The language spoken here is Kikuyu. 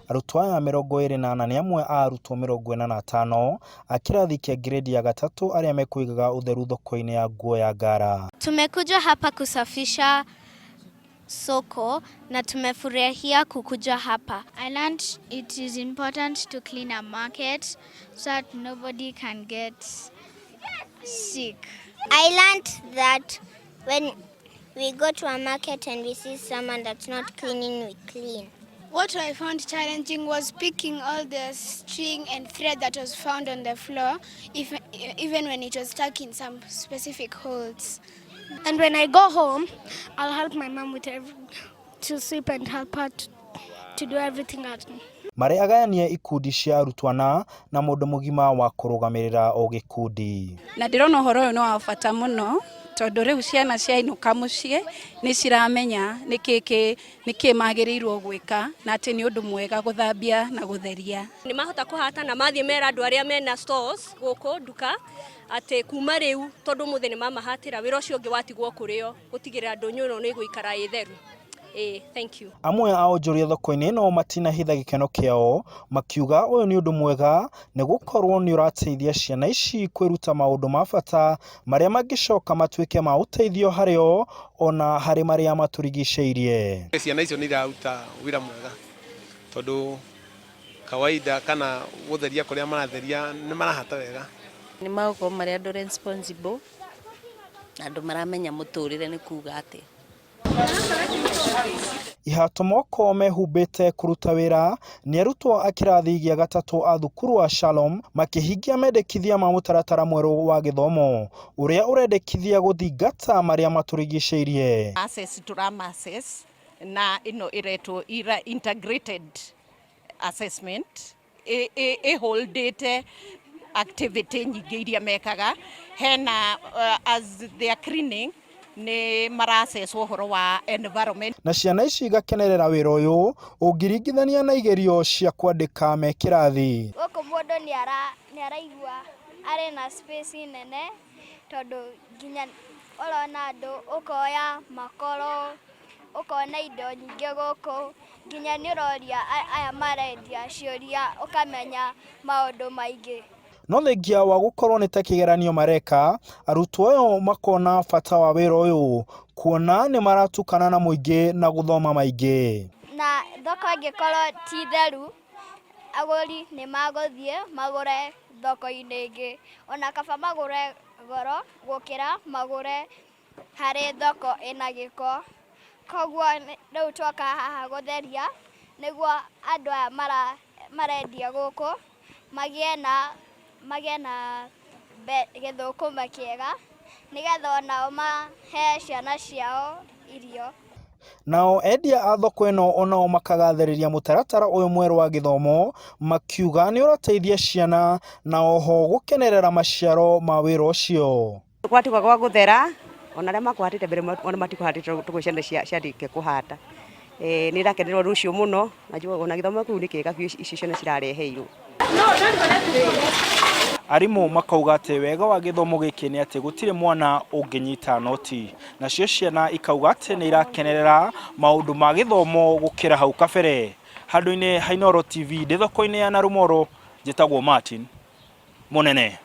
Arutwo aya 28 nĩ amwe a arutwo 45 a kirathi kia grade ya gatatu arĩa mekuigaga utheru thoko-inĩ ya nguo ya Ngara. Tumekuja hapa kusafisha soko na tumefurahia kukuja hapa. I learned it is important to clean a market so that nobody can get sick. I learned that when we go to a market and we see someone that's not cleaning, we clean. What I found challenging was picking all the string and thread that was found on the floor, even when it was stuck in some specific holes. And when I go home, I'll help my mom with to sweep and help her to do everything at me. Mari agayanie ikundi cia arutwana na mundu mugima wa kurugamirira o gikundi. Na ndirona horo uyu no wa bata muno tondu riu ciana ciainuka mucie ni ciramenya niki magirirwo gwika na ati ni undu mwega guthambia na gutheria. Ni mahota kuhata na mathie mera andu aria mena stores guku duka ati kuma riu tondu muthe ni mamahatira wira ucio ungi watigwo kurio gutigirira andu nyuno ni guikara itheru. Thank you. Amwe a onjoria thoko-inĩ no matinahitha gĩkeno kĩao makiuga ũyũ nĩ ũndũ mwega nĩ gukorwo nĩ ũrateithia ciana ici kwĩruta maũndũ ma bata marĩa mangĩcoka matuĩke ma ũteithio harĩo ona harĩ marĩa maturigicĩirie. Ciana icio nĩ iraruta wira mwega tondu kawaida kana gutheria kũrĩa maratheria nĩ marahata wega. Nĩ maũndũ marĩa andũ responsible andũ maramenya mũtũrĩre nĩ kuuga atĩ. Ihato moko mehumbĩte kuruta wĩra nĩ arutwo a kirathi gĩa gatatu a thukuru wa Shalom makihingia mendekithia ma mutaratara mweru wa githomo uria urendekithia guthingata marĩa maturigicĩirie. Access to access na iretwo integrated assessment holdete activity nyingĩ iria mekaga hena as they are cleaning ni maraccess uhoro wa environment na ciana ici igakenerera wĩra ũyũ ũngĩringithania na igerio cia kwandĩka me kĩrathi. Gũkũ mũndũ nĩ araigua arĩ na space nene tondu nginya ũrona andũ ũkoya makoro ũkona indo nyingĩ gũkũ nginya nĩ ũroria aya marendia ciũria ũkamenya maũndũ maingĩ. No thengia wa gukorwo nĩ ta kĩgeranio mareka arutwo aya makona bata wa wĩra ũyũ kuona nĩ maratukana na mũingĩ na guthoma maingĩ. Na thoko ĩngĩkorwo ti theru agũri nĩ magũthiĩ magũre thoko-inĩ ĩngĩ ona kaba magũre goro gũkĩra magũre harĩ thoko ĩna gĩko. Koguo rĩu twoka haha gũtheria nĩguo andũ aya marendia gũkũ magĩe na gĩthũkũma kĩega nĩgetha onao mahe ciana ciao irio. Nao endia a thoko ĩno onao makagathĩrĩria mũtaratara ũyũ mweru wa githomo makiuga nĩ ũrateithia ciana na oho gukenerera maciaro ma wĩra ũcio. Kwatigwa gwa guthera ona arĩa makuhatĩte mbere ona matikuhatĩte tũgũciana ciarĩkia kũhata. Nĩ irakenererwo rũciũ mũno na njũa ona githomo kĩu nĩ kĩega biũ ici ciana cirareheirwo. Arimu makauga atĩ wega wa githomo gĩkĩ nĩ atĩ gũtirĩ mwana ũngĩnyita noti nacio ciana ikauga atĩ nĩ irakenerera maũndũ ma githomo gũkĩra hau kabere. Handũ-inĩ ha Inooro TV ndĩ thoko-inĩ ya Naromoru njĩtagwo Martin Mũnene.